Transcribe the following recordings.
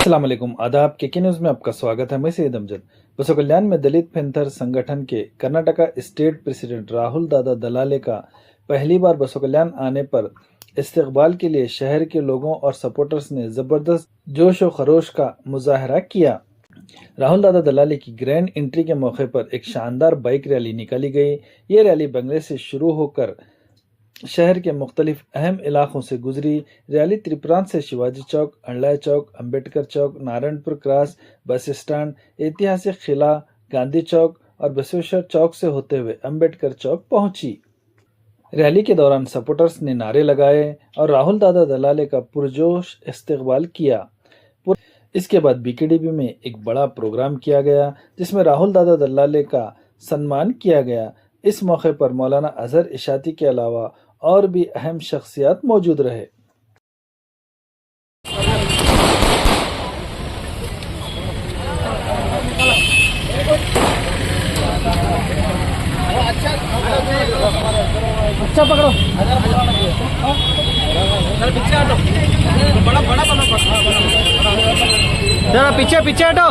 अस्सलाम वालेकुम, आदाब। के न्यूज़ में आपका स्वागत है। मैं सैयद अमजद। बसो कल्याण में दलित पैंथर संगठन के कर्नाटका स्टेट प्रेसिडेंट राहुल दादा दलाले का पहली बार बसो कल्याण आने पर इस्तकबाल के लिए शहर के लोगों और सपोर्टर्स ने जबरदस्त जोश व खरोश का मुजाहरा किया। राहुल दादा दलाले की ग्रैंड एंट्री के मौके पर एक शानदार बाइक रैली निकाली गई। ये रैली बंगले से शुरू होकर शहर के मुख्तलिफ अहम इलाकों से गुजरी। रैली त्रिप्रांत से शिवाजी चौक, अंडलाय चौक, अंबेडकर चौक, नारायणपुर क्रॉस, बस स्टैंड, ऐतिहासिक किला, गांधी चौक और बसवेश्वर चौक से होते हुए अंबेडकर चौक पहुंची। रैली के दौरान सपोर्टर्स ने नारे लगाए और राहुल दादा दलाले का पुरजोश इस्तकबाल किया। इसके बाद बीकेडीबी में एक बड़ा प्रोग्राम किया गया जिसमें राहुल दादा दलाले का सम्मान किया गया। इस मौके पर मौलाना अजहर इशाती के अलावा और भी अहम शख्सियात मौजूद रहे। अच्छा पकड़ो, जरा पीछे पीछे हटो।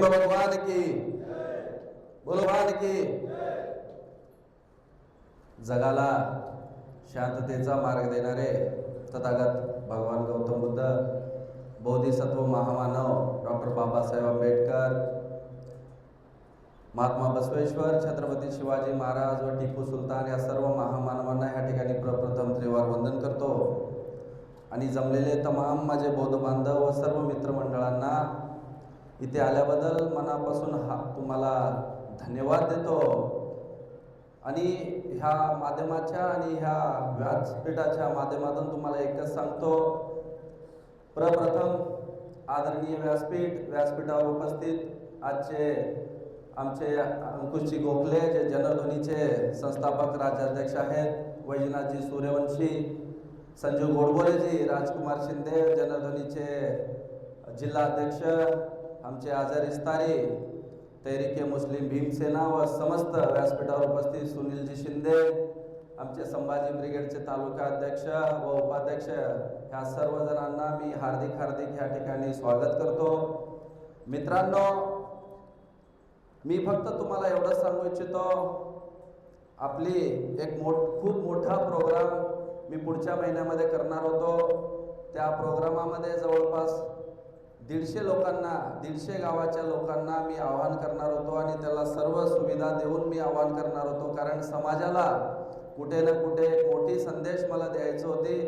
भगवान की भगवान की जगाला शांततेचा मार्ग देणारे तथागत भगवान गौतम बुद्ध, बोधिसत्व महामानव डॉक्टर बाबासाहेब आंबेडकर, महात्मा बसवेश्वर, छत्रपती शिवाजी महाराज व टिपू सुलतान या सर्व महामानवांना ह्या ठिकाणी प्रप्रथम त्रिवार वंदन करतो आणि जमलेले तमाम माझे बौद्ध बांधव व सर्व मित्रमंडळांना इथे आल्याबद्दल मनापासून तुम्हाला धन्यवाद देतो। आणि ह्या माध्यमाच्या आणि ह्या व्यासपीठाच्या माध्यमातून तुम्हाला एकच सांगतो, प्रप्रथम आदरणीय व्यासपीठावर उपस्थित आजचे आमचे अंकुशजी गोखले जे जनध्वनीचे संस्थापक राज्याध्यक्ष आहेत, वैजनाथजी सूर्यवंशी, संजीव गोडबोलेजी, राजकुमार शिंदे जनध्वनीचे जिल्हा अध्यक्ष, आमचे आझर इस्तारी, तहरीके मुस्लिम भीमसेना व समस्त व्यासपीठावर उपस्थित सुनीलजी शिंदे, आमचे संभाजी ब्रिगेडचे तालुका अध्यक्ष व उपाध्यक्ष, ह्या सर्व जणांना मी हार्दिक ह्या ठिकाणी स्वागत करतो। मित्रांनो, मी फक्त तुम्हाला एवढंच सांगू इच्छितो, आपली एक खूप मोठा प्रोग्राम मी पुढच्या महिन्यामध्ये करणार होतो। त्या प्रोग्रामामध्ये जवळपास 150 लोकांना, 150 गावाच्या लोकांना मी आवाहन करणार होतो आणि त्याला सर्व सुविधा देऊन मी आवाहन करणार होतो, कारण समाजाला कुठे ना कुठे एक मोठी संदेश मला द्यायची होती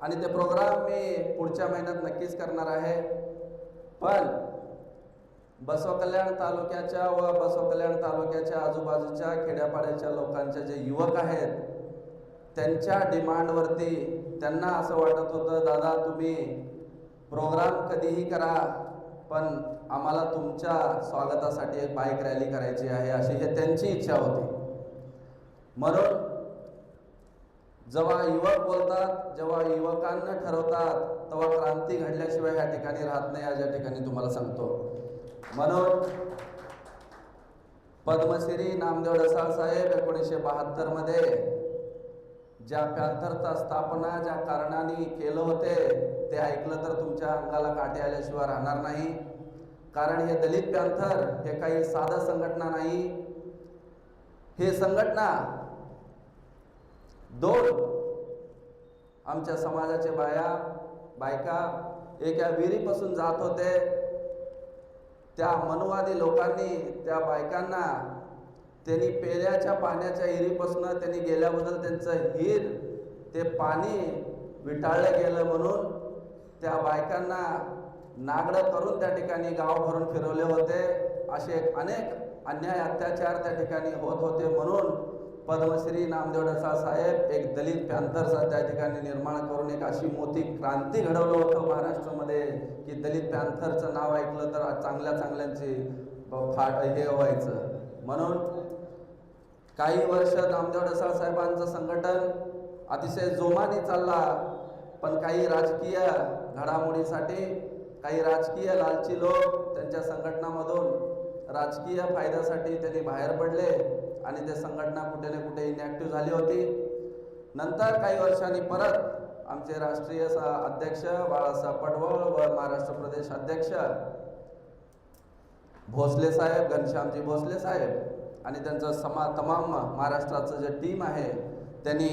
आणि ते प्रोग्राम मी पुढच्या महिन्यात नक्कीच करणार आहे। पण बसव कल्याण तालुक्याच्या व बसव कल्याण तालुक्याच्या आजूबाजूच्या खेड्यापाड्याच्या लोकांचे जे युवक आहेत त्यांच्या डिमांडवरती त्यांना असं वाटत होतं, दादा तुम्ही प्रोग्राम कधीही करा पण आम्हाला तुमच्या स्वागतासाठी एक बाईक रॅली करायची आहे, अशी हे त्यांची इच्छा होती। म्हणून जेव्हा युवक बोलतात, जेव्हा युवकांना ठरवतात, तेव्हा क्रांती घडल्याशिवाय ह्या ठिकाणी राहत नाही, आज या ठिकाणी तुम्हाला सांगतो। म्हणून पद्मश्री नामदेव ढसाळ साहेब 1972 मध्ये ज्या पॅन्थरचा स्थापना ज्या कारणाने केलं होते ते ऐकलं तर तुमच्या अंगाला काटे आल्याशिवाय राहणार नाही, कारण हे दलित पॅन्थर हे काही साधा संघटना नाही। हे संघटना 2 आमच्या समाजाचे बायका एका विहिरीपासून जात होते, त्या मनुवादी लोकांनी त्या बायकांना त्यांनी पेल्याच्या पाण्याच्या हिरीपासून त्यांनी गेल्याबद्दल त्यांचं हिर ते पाणी विटाळलं गेलं म्हणून त्या बायकांना नागडं करून त्या ठिकाणी गाव भरून फिरवले होते। असे अनेक अन्याय अत्याचार त्या ठिकाणी होत होते, म्हणून पद्मश्री नामदेव ढसाळ साहेब एक दलित पॅन्थरचा त्या ठिकाणी निर्माण करून एक अशी मोठी क्रांती घडवलं होतं महाराष्ट्रामध्ये की दलित पॅन्थरचं नाव ऐकलं तर चांगल्यांची हे व्हायचं। म्हणून काही वर्ष नामदेव ढसाळ साहेबांचं संघटन अतिशय जोमाने चालला, पण काही राजकीय घडामोडीसाठी काही राजकीय लालची लोक त्यांच्या संघटनामधून राजकीय फायद्यासाठी त्यांनी बाहेर पडले आणि ते संघटना कुठे ना कुठे इनॅक्टिव्ह झाली होती. नंतर काही वर्षांनी परत आमचे राष्ट्रीय अध्यक्ष बाळासाहेब पडवळ व महाराष्ट्र प्रदेश अध्यक्ष भोसले साहेब, घनश्यामजी भोसले साहेब आणि त्यांचं तमाम महाराष्ट्राचं जे टीम आहे त्यांनी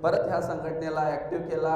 परत ह्या संघटनेला ॲक्टिव्ह केला.